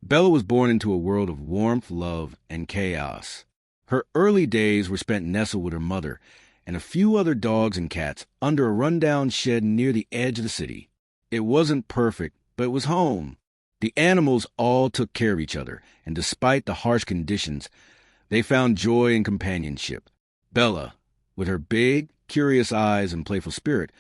Bella was born into a world of warmth, love, and chaos. Her early days were spent nestled with her mother and a few other dogs and cats under a rundown shed near the edge of the city. It wasn't perfect, but it was home. The animals all took care of each other, and despite the harsh conditions, they found joy in companionship. Bella, with her big, curious eyes and playful spirit,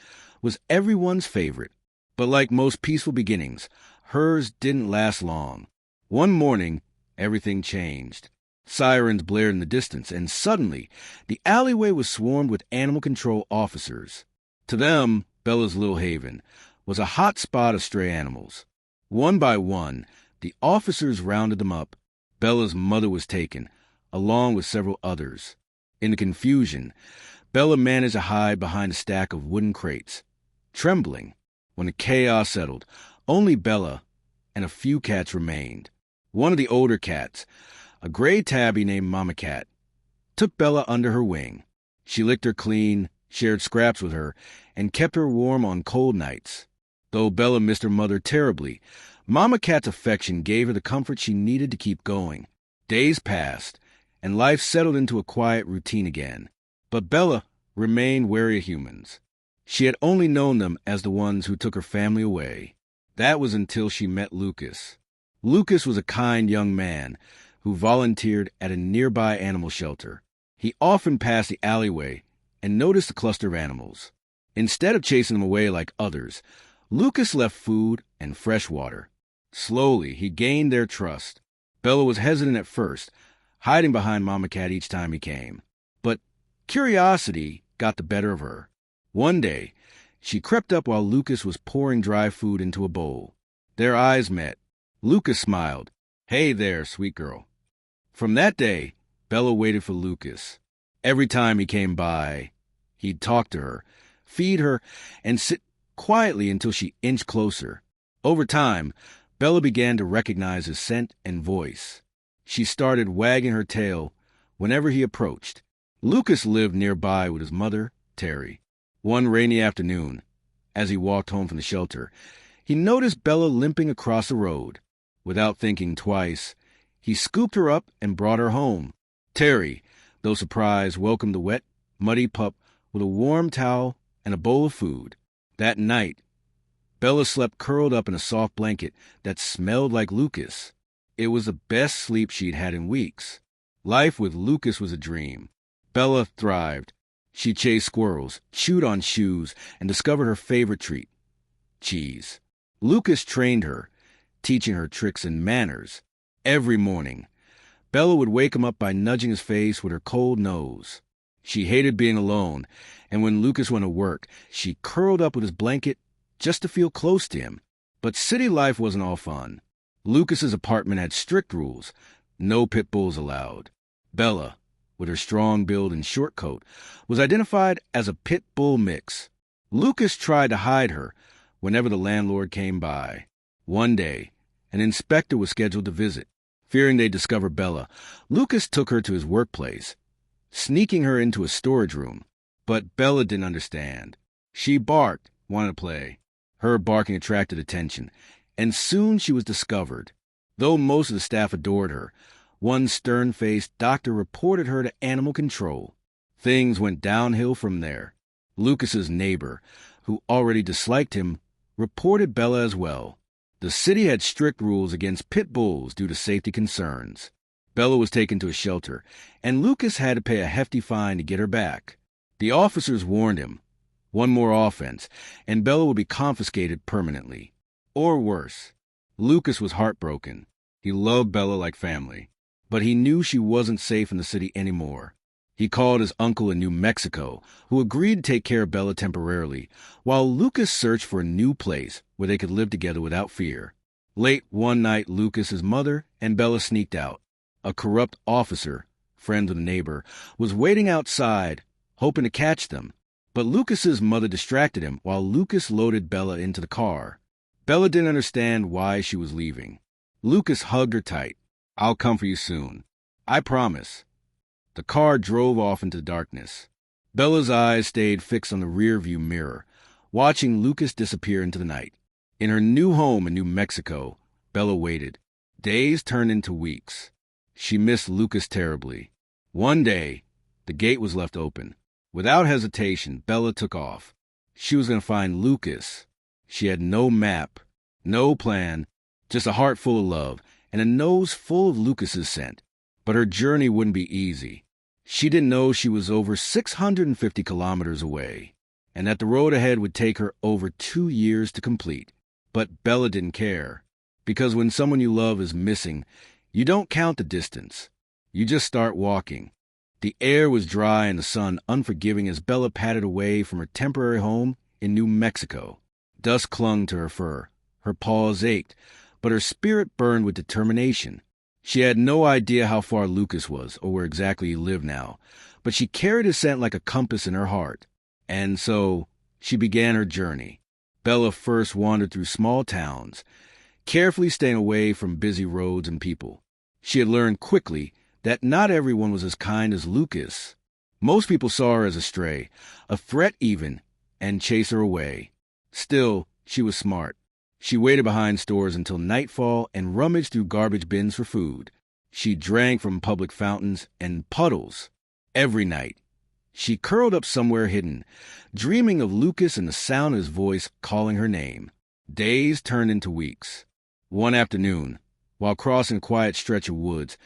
was everyone's favorite. But like most peaceful beginnings, hers didn't last long. One morning, everything changed. Sirens blared in the distance, and suddenly, the alleyway was swarmed with animal control officers. To them, Bella's little haven was a hot spot of stray animals. One by one, the officers rounded them up. Bella's mother was taken, along with several others. In the confusion, Bella managed to hide behind a stack of wooden crates. Trembling, when the chaos settled, only Bella and a few cats remained. One of the older cats, a gray tabby named Mama Cat, took Bella under her wing. She licked her clean, shared scraps with her, and kept her warm on cold nights. Though Bella missed her mother terribly, Mama Cat's affection gave her the comfort she needed to keep going. Days passed, and life settled into a quiet routine again. But Bella remained wary of humans. She had only known them as the ones who took her family away. That was until she met Lucas. Lucas was a kind young man who volunteered at a nearby animal shelter. He often passed the alleyway and noticed the cluster of animals. Instead of chasing them away like others, Lucas left food and fresh water. Slowly, he gained their trust. Bella was hesitant at first, hiding behind Mama Cat each time he came. But curiosity got the better of her. One day, she crept up while Lucas was pouring dry food into a bowl. Their eyes met. Lucas smiled. "Hey there, sweet girl." From that day, Bella waited for Lucas. Every time he came by, he'd talk to her, feed her, and sit quietly until she inched closer. Over time, Bella began to recognize his scent and voice. She started wagging her tail whenever he approached. Lucas lived nearby with his mother, Terry. One rainy afternoon, as he walked home from the shelter, he noticed Bella limping across the road. Without thinking twice, he scooped her up and brought her home. Terry, though surprised, welcomed the wet, muddy pup with a warm towel and a bowl of food. That night, Bella slept curled up in a soft blanket that smelled like Lucas. It was the best sleep she'd had in weeks. Life with Lucas was a dream. Bella thrived. She chased squirrels, chewed on shoes, and discovered her favorite treat, cheese. Lucas trained her, teaching her tricks and manners. Every morning, Bella would wake him up by nudging his face with her cold nose. She hated being alone, and when Lucas went to work, she curled up with his blanket just to feel close to him. But city life wasn't all fun. Lucas's apartment had strict rules. No pit bulls allowed. Bella, with her strong build and short coat, was identified as a pit bull mix. Lucas tried to hide her whenever the landlord came by. One day, an inspector was scheduled to visit. Fearing they'd discover Bella, Lucas took her to his workplace, sneaking her into a storage room. But Bella didn't understand. She barked, wanted to play. Her barking attracted attention, and soon she was discovered. Though most of the staff adored her, one stern-faced doctor reported her to animal control. Things went downhill from there. Lucas's neighbor, who already disliked him, reported Bella as well. The city had strict rules against pit bulls due to safety concerns. Bella was taken to a shelter, and Lucas had to pay a hefty fine to get her back. The officers warned him. One more offense, and Bella would be confiscated permanently. Or worse. Lucas was heartbroken. He loved Bella like family, but he knew she wasn't safe in the city anymore. He called his uncle in New Mexico, who agreed to take care of Bella temporarily, while Lucas searched for a new place where they could live together without fear. Late one night, Lucas's mother and Bella sneaked out. A corrupt officer, friend of the neighbor, was waiting outside, hoping to catch them. But Lucas's mother distracted him while Lucas loaded Bella into the car. Bella didn't understand why she was leaving. Lucas hugged her tight. "I'll come for you soon. I promise." The car drove off into the darkness. Bella's eyes stayed fixed on the rearview mirror, watching Lucas disappear into the night. In her new home in New Mexico, Bella waited. Days turned into weeks. She missed Lucas terribly. One day, the gate was left open. Without hesitation, Bella took off. She was going to find Lucas. She had no map, no plan, just a heart full of love and a nose full of Lucas's scent. But her journey wouldn't be easy. She didn't know she was over 650 kilometers away, and that the road ahead would take her over 2 years to complete. But Bella didn't care, because when someone you love is missing, you don't count the distance. You just start walking. The air was dry and the sun unforgiving as Bella padded away from her temporary home in New Mexico. Dust clung to her fur. Her paws ached, but her spirit burned with determination. She had no idea how far Lucas was or where exactly he lived now, but she carried his scent like a compass in her heart. And so she began her journey. Bella first wandered through small towns, carefully staying away from busy roads and people. She had learned quickly that not everyone was as kind as Lucas. Most people saw her as a stray, a threat even, and chased her away. Still, she was smart. She waited behind stores until nightfall and rummaged through garbage bins for food. She drank from public fountains and puddles every night. She curled up somewhere hidden, dreaming of Lucas and the sound of his voice calling her name. Days turned into weeks. One afternoon, while crossing a quiet stretch of woods,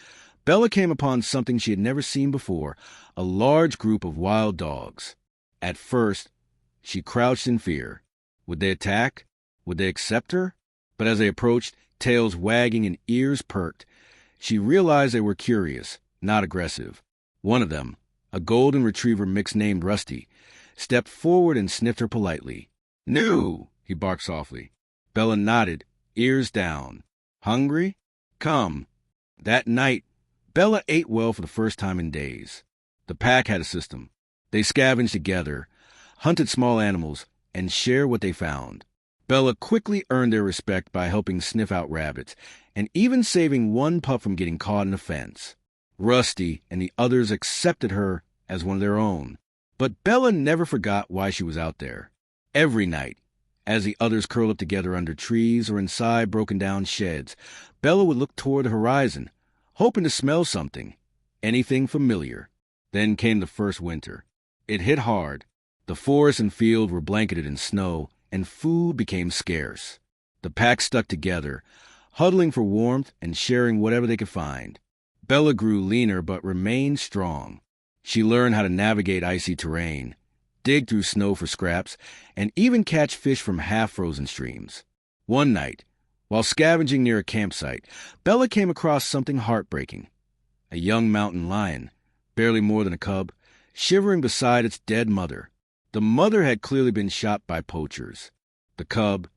Bella came upon something she had never seen before, a large group of wild dogs. At first, she crouched in fear. Would they attack? Would they accept her? But as they approached, tails wagging and ears perked, she realized they were curious, not aggressive. One of them, a golden retriever mix named Rusty, stepped forward and sniffed her politely. "No," he barked softly. Bella nodded, ears down. "Hungry? Come." That night, Bella ate well for the first time in days. The pack had a system. They scavenged together, hunted small animals, and shared what they found. Bella quickly earned their respect by helping sniff out rabbits, and even saving one pup from getting caught in a fence. Rusty and the others accepted her as one of their own. But Bella never forgot why she was out there. Every night, as the others curled up together under trees or inside broken-down sheds, Bella would look toward the horizon, hoping to smell something, anything familiar. Then came the first winter. It hit hard. The forest and field were blanketed in snow, and food became scarce. The pack stuck together, huddling for warmth and sharing whatever they could find. Bella grew leaner but remained strong. She learned how to navigate icy terrain, dig through snow for scraps, and even catch fish from half-frozen streams. One night, while scavenging near a campsite, Bella came across something heartbreaking. A young mountain lion, barely more than a cub, shivering beside its dead mother. The mother had clearly been shot by poachers. The cub,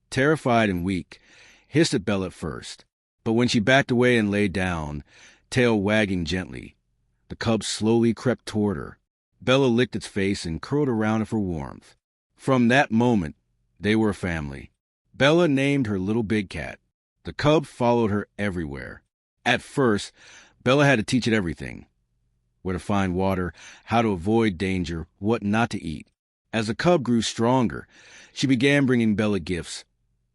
terrified and weak, hissed at Bella at first, but when she backed away and lay down, tail wagging gently, the cub slowly crept toward her. Bella licked its face and curled around it for warmth. From that moment, they were a family. Bella named her Little Big Cat. The cub followed her everywhere. At first, Bella had to teach it everything: where to find water, how to avoid danger, what not to eat. As the cub grew stronger, she began bringing Bella gifts: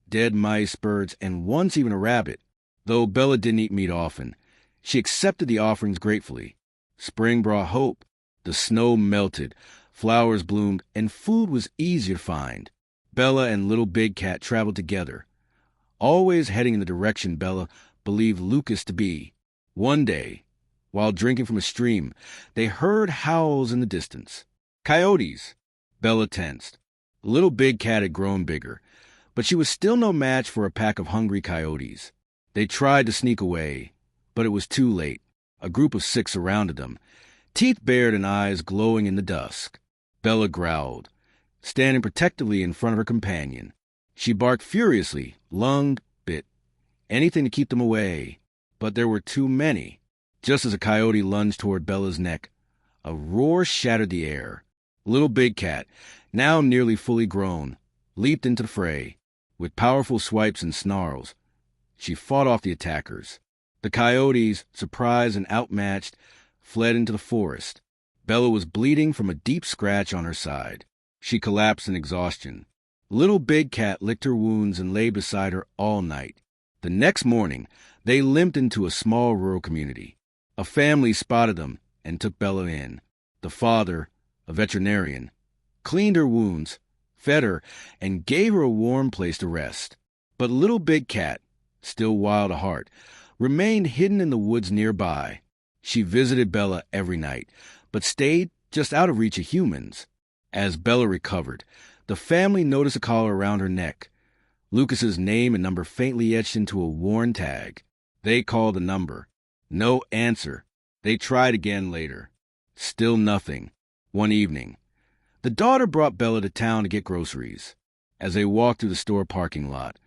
dead mice, birds, and once even a rabbit. Though Bella didn't eat meat often, she accepted the offerings gratefully. Spring brought hope. The snow melted, flowers bloomed, and food was easier to find. Bella and Little Big Cat traveled together, always heading in the direction Bella believed Lucas to be. One day, while drinking from a stream, they heard howls in the distance. Coyotes! Bella tensed. Little Big Cat had grown bigger, but she was still no match for a pack of hungry coyotes. They tried to sneak away, but it was too late. A group of 6 surrounded them, teeth bared and eyes glowing in the dusk. Bella growled, standing protectively in front of her companion. She barked furiously, lunged, bit, anything to keep them away. But there were too many. Just as a coyote lunged toward Bella's neck, a roar shattered the air. Little Big Cat, now nearly fully grown, leaped into the fray. With powerful swipes and snarls, she fought off the attackers. The coyotes, surprised and outmatched, fled into the forest. Bella was bleeding from a deep scratch on her side. She collapsed in exhaustion. Little Big Cat licked her wounds and lay beside her all night. The next morning, They limped into a small rural community. A family spotted them and took Bella in. The father, a veterinarian, cleaned her wounds, fed her, and gave her a warm place to rest. But Little Big Cat, still wild at heart, remained hidden in the woods nearby. She visited Bella every night, but stayed just out of reach of humans. As Bella recovered, the family noticed a collar around her neck. Lucas's name and number faintly etched into a worn tag. They called the number. No answer. They tried again later. Still nothing. One evening, the daughter brought Bella to town to get groceries. As they walked through the store parking lot,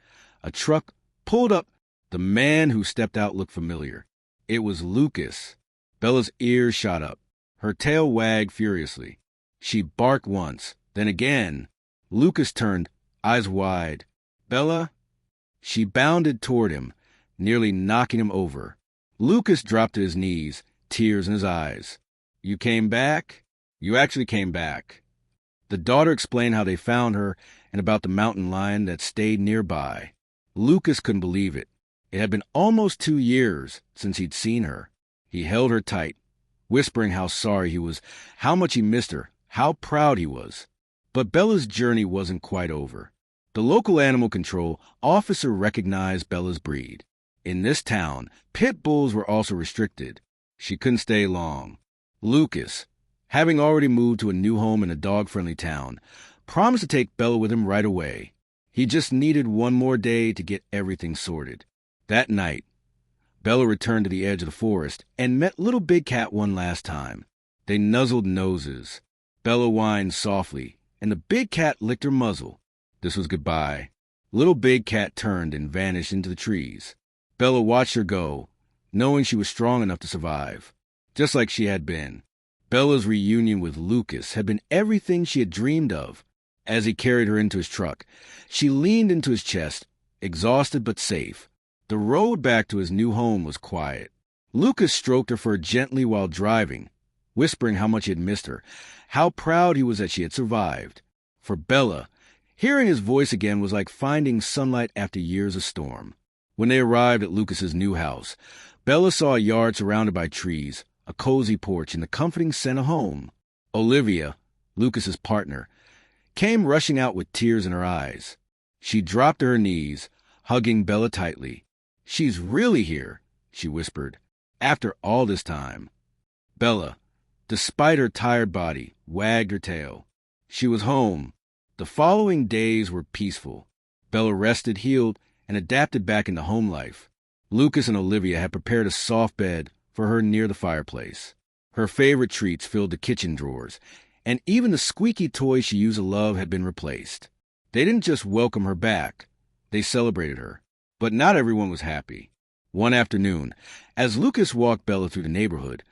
a truck pulled up. The man who stepped out looked familiar. It was Lucas. Bella's ears shot up. Her tail wagged furiously. She barked once, then again. Lucas turned, eyes wide. "Bella?" She bounded toward him, nearly knocking him over. Lucas dropped to his knees, tears in his eyes. "You came back? You actually came back." The daughter explained how they found her and about the mountain lion that stayed nearby. Lucas couldn't believe it. It had been almost 2 years since he'd seen her. He held her tight, whispering how sorry he was, how much he missed her, how proud he was. But Bella's journey wasn't quite over. The local animal control officer recognized Bella's breed. In this town, pit bulls were also restricted. She couldn't stay long. Lucas, having already moved to a new home in a dog-friendly town, promised to take Bella with him right away. He just needed one more day to get everything sorted. That night, Bella returned to the edge of the forest and met Little Big Cat one last time. They nuzzled noses. Bella whined softly, and the big cat licked her muzzle. This was goodbye. Little Big Cat turned and vanished into the trees. Bella watched her go, knowing she was strong enough to survive, just like she had been. Bella's reunion with Lucas had been everything she had dreamed of. As he carried her into his truck, she leaned into his chest, exhausted but safe. The road back to his new home was quiet. Lucas stroked her fur gently while driving, whispering how much he had missed her, how proud he was that she had survived. For Bella, hearing his voice again was like finding sunlight after years of storm. When they arrived at Lucas's new house, Bella saw a yard surrounded by trees, a cozy porch, and the comforting scent of home. Olivia, Lucas's partner, came rushing out with tears in her eyes. She dropped to her knees, hugging Bella tightly. "She's really here," she whispered, "after all this time." Bella, despite her tired body, wagged her tail. She was home. The following days were peaceful. Bella rested, healed, and adapted back into home life. Lucas and Olivia had prepared a soft bed for her near the fireplace. Her favorite treats filled the kitchen drawers, and even the squeaky toy she used to love had been replaced. They didn't just welcome her back. They celebrated her. But not everyone was happy. One afternoon, as Lucas walked Bella through the neighborhood,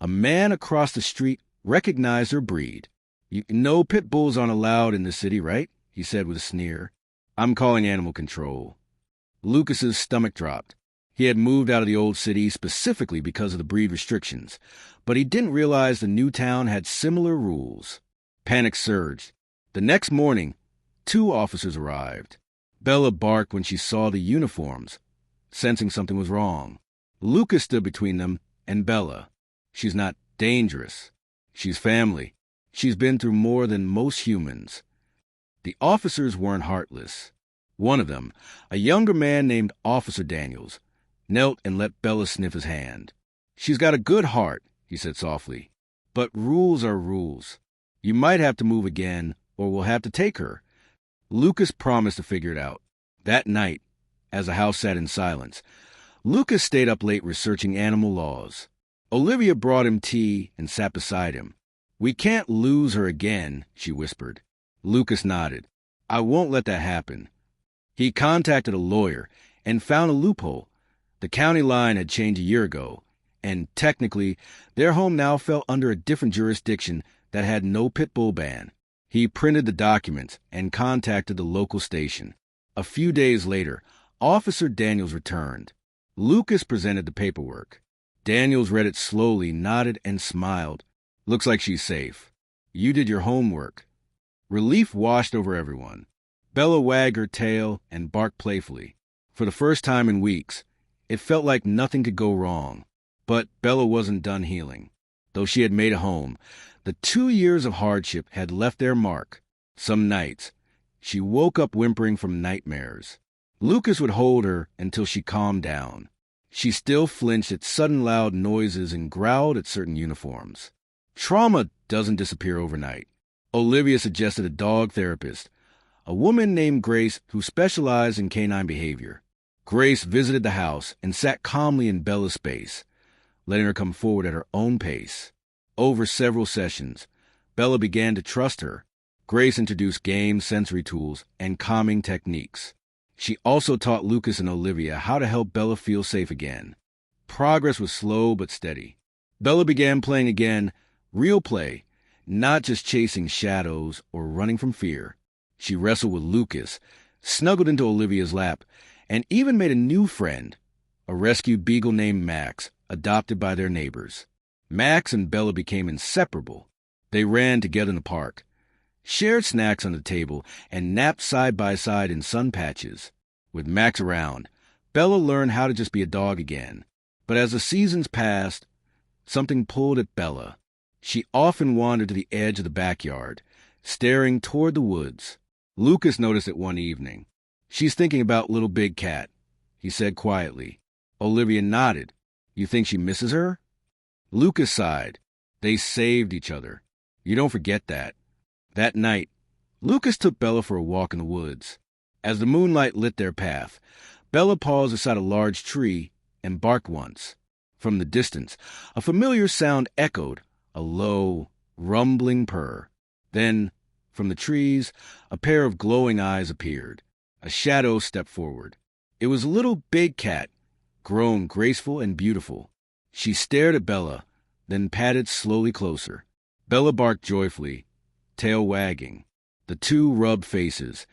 a man across the street recognized her breed. "You know pit bulls aren't allowed in the city, right?" he said with a sneer. "I'm calling animal control." Lucas's stomach dropped. He had moved out of the old city specifically because of the breed restrictions, but he didn't realize the new town had similar rules. Panic surged. The next morning, 2 officers arrived. Bella barked when she saw the uniforms, sensing something was wrong. Lucas stood between them and Bella. "She's not dangerous. She's family. She's been through more than most humans." The officers weren't heartless. One of them, a younger man named Officer Daniels, knelt and let Bella sniff his hand. "She's got a good heart," he said softly. "But rules are rules. You might have to move again, or we'll have to take her." Lucas promised to figure it out. That night, as the house sat in silence, Lucas stayed up late researching animal laws. Olivia brought him tea and sat beside him. "We can't lose her again," she whispered. Lucas nodded. "I won't let that happen." He contacted a lawyer and found a loophole. The county line had changed a year ago, and technically, their home now fell under a different jurisdiction that had no pit bull ban. He printed the documents and contacted the local station. A few days later, Officer Daniels returned. Lucas presented the paperwork. Daniels read it slowly, nodded, and smiled. "Looks like she's safe. You did your homework." Relief washed over everyone. Bella wagged her tail and barked playfully. For the first time in weeks, It felt like nothing could go wrong. But Bella wasn't done healing. Though she had made a home, the 2 years of hardship had left their mark. Some nights, she woke up whimpering from nightmares. Lucas would hold her until she calmed down. She still flinched at sudden loud noises and growled at certain uniforms. Trauma doesn't disappear overnight. Olivia suggested a dog therapist, a woman named Grace who specialized in canine behavior. Grace visited the house and sat calmly in Bella's space, letting her come forward at her own pace. Over several sessions, Bella began to trust her. Grace introduced games, sensory tools, and calming techniques. She also taught Lucas and Olivia how to help Bella feel safe again. Progress was slow but steady. Bella began playing again, real play, not just chasing shadows or running from fear. She wrestled with Lucas, snuggled into Olivia's lap, and even made a new friend, a rescued beagle named Max, adopted by their neighbors. Max and Bella became inseparable. They ran together in the park, shared snacks on the table, and napped side by side in sun patches. With Max around, Bella learned how to just be a dog again. But as the seasons passed, something pulled at Bella. She often wandered to the edge of the backyard, staring toward the woods. Lucas noticed it one evening. "She's thinking about little big cat," he said quietly. Olivia nodded. "You think she misses her?" Lucas sighed. They saved each other. You don't forget that. That night, Lucas took Bella for a walk in the woods. As the moonlight lit their path, Bella paused beside a large tree and barked once. From the distance, a familiar sound echoed, a low, rumbling purr. Then, from the trees, a pair of glowing eyes appeared. A shadow stepped forward. It was a little big cat, grown graceful and beautiful. She stared at Bella, then padded slowly closer. Bella barked joyfully, tail wagging. The two rubbed faces,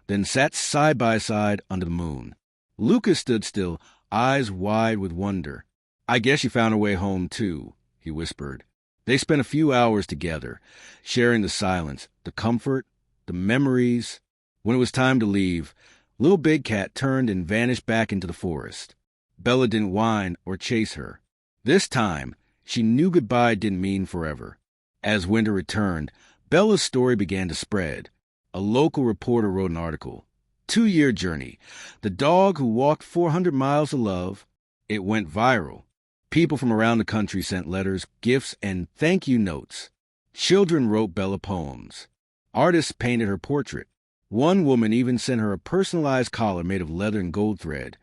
then sat side by side under the moon. Lucas stood still, eyes wide with wonder. "I guess she found her way home, too," he whispered. They spent a few hours together, sharing the silence, the comfort, the memories. When it was time to leave, Little Big Cat turned and vanished back into the forest. Bella didn't whine or chase her. This time, she knew goodbye didn't mean forever. As winter returned, Bella's story began to spread. A local reporter wrote an article. 2-year journey. The dog who walked 400 miles of love. It went viral. People from around the country sent letters, gifts, and thank you notes. Children wrote Bella poems. Artists painted her portrait. One woman even sent her a personalized collar made of leather and gold thread,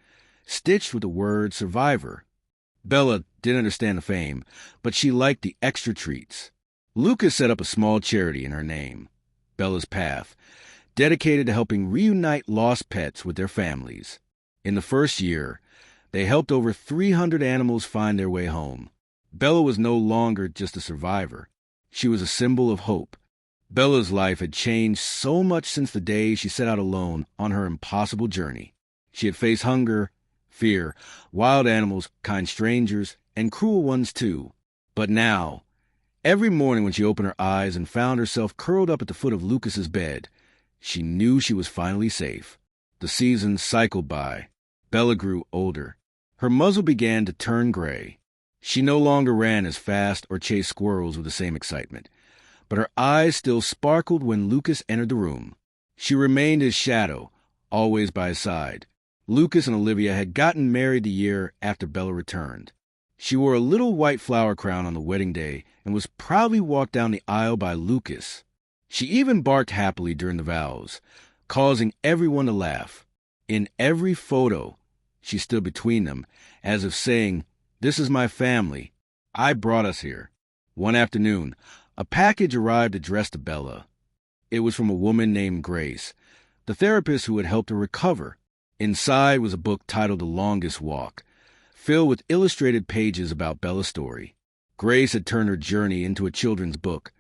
stitched with the word survivor. Bella didn't understand the fame, but she liked the extra treats. Lucas set up a small charity in her name, Bella's Path, dedicated to helping reunite lost pets with their families. In the first year, they helped over 300 animals find their way home. Bella was no longer just a survivor. She was a symbol of hope. Bella's life had changed so much since the day she set out alone on her impossible journey. She had faced hunger, fear, wild animals, kind strangers, and cruel ones too. But now, every morning when she opened her eyes and found herself curled up at the foot of Lucas's bed, she knew she was finally safe. The seasons cycled by. Bella grew older. Her muzzle began to turn gray. She no longer ran as fast or chased squirrels with the same excitement, but her eyes still sparkled when Lucas entered the room. She remained his shadow, always by his side. Lucas and Olivia had gotten married the year after Bella returned. She wore a little white flower crown on the wedding day and was proudly walked down the aisle by Lucas. She even barked happily during the vows, causing everyone to laugh. In every photo, she stood between them, as if saying, "This is my family. I brought us here." One afternoon, a package arrived addressed to Bella. It was from a woman named Grace, the therapist who had helped her recover. Inside was a book titled The Longest Walk, filled with illustrated pages about Bella's story. Grace had turned her journey into a children's book,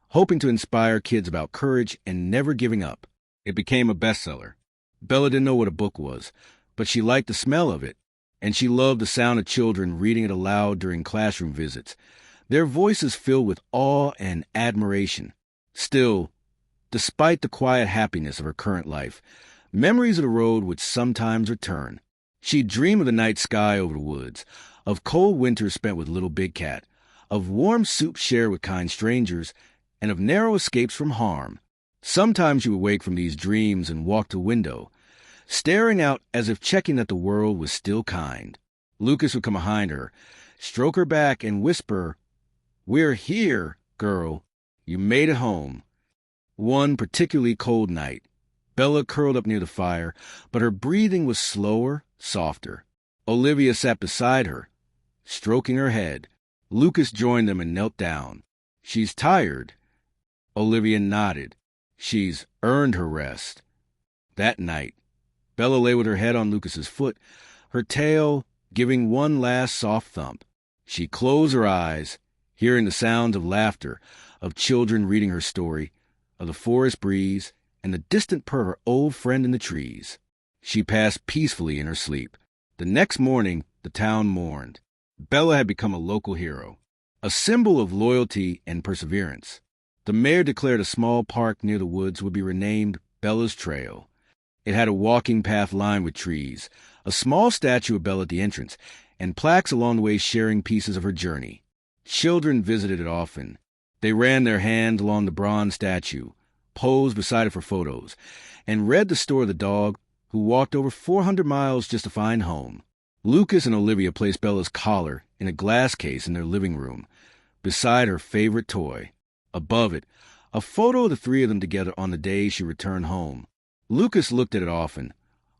hoping to inspire kids about courage and never giving up. It became a bestseller. Bella didn't know what a book was, but she liked the smell of it, and she loved the sound of children reading it aloud during classroom visits, their voices filled with awe and admiration. Still, despite the quiet happiness of her current life, memories of the road would sometimes return. She'd dream of the night sky over the woods, of cold winters spent with Little Big Cat, of warm soup shared with kind strangers, and of narrow escapes from harm. Sometimes she would wake from these dreams and walk to the window, staring out as if checking that the world was still kind. Lucas would come behind her, stroke her back, and whisper, "We're here, girl. You made it home." One particularly cold night, Bella curled up near the fire, but her breathing was slower, softer. Olivia sat beside her, stroking her head. Lucas joined them and knelt down. "She's tired." Olivia nodded. "She's earned her rest." That night, Bella lay with her head on Lucas's foot, her tail giving one last soft thump. She closed her eyes, hearing the sounds of laughter, of children reading her story, of the forest breeze, and the distant purr of her old friend in the trees. She passed peacefully in her sleep. The next morning, the town mourned. Bella had become a local hero, a symbol of loyalty and perseverance. The mayor declared a small park near the woods would be renamed Bella's Trail. It had a walking path lined with trees, a small statue of Bella at the entrance, and plaques along the way sharing pieces of her journey. Children visited it often. They ran their hand along the bronze statue, posed beside it for photos, and read the story of the dog who walked over 400 miles just to find home. Lucas and Olivia placed Bella's collar in a glass case in their living room, beside her favorite toy. Above it, a photo of the three of them together on the day she returned home. Lucas looked at it often,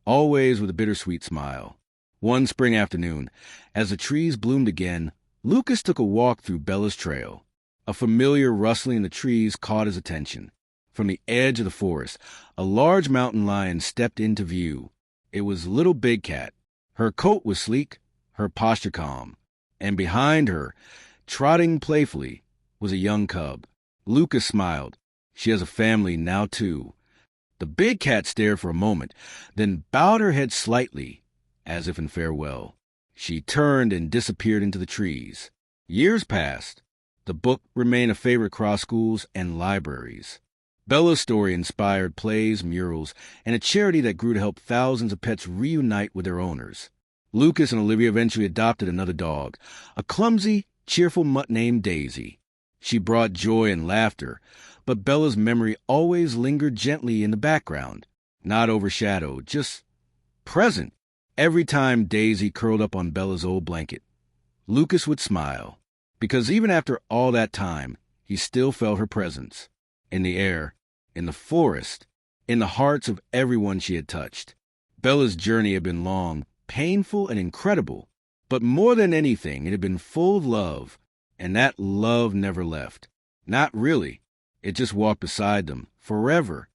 always with a bittersweet smile. One spring afternoon, as the trees bloomed again, Lucas took a walk through Bella's Trail. A familiar rustling in the trees caught his attention. From the edge of the forest, a large mountain lion stepped into view. It was Little Big Cat. Her coat was sleek, her posture calm, and behind her, trotting playfully, was a young cub. Lucas smiled. She has a family now, too. The big cat stared for a moment, then bowed her head slightly, as if in farewell. She turned and disappeared into the trees. Years passed. The book remained a favorite across schools and libraries. Bella's story inspired plays, murals, and a charity that grew to help thousands of pets reunite with their owners. Lucas and Olivia eventually adopted another dog, a clumsy, cheerful mutt named Daisy. She brought joy and laughter, but Bella's memory always lingered gently in the background, not overshadowed, just present. Every time Daisy curled up on Bella's old blanket, Lucas would smile, because even after all that time, he still felt her presence, in the air, in the forest, in the hearts of everyone she had touched. Bella's journey had been long, painful, and incredible, but more than anything, it had been full of love, and that love never left. Not really. It just walked beside them, forever,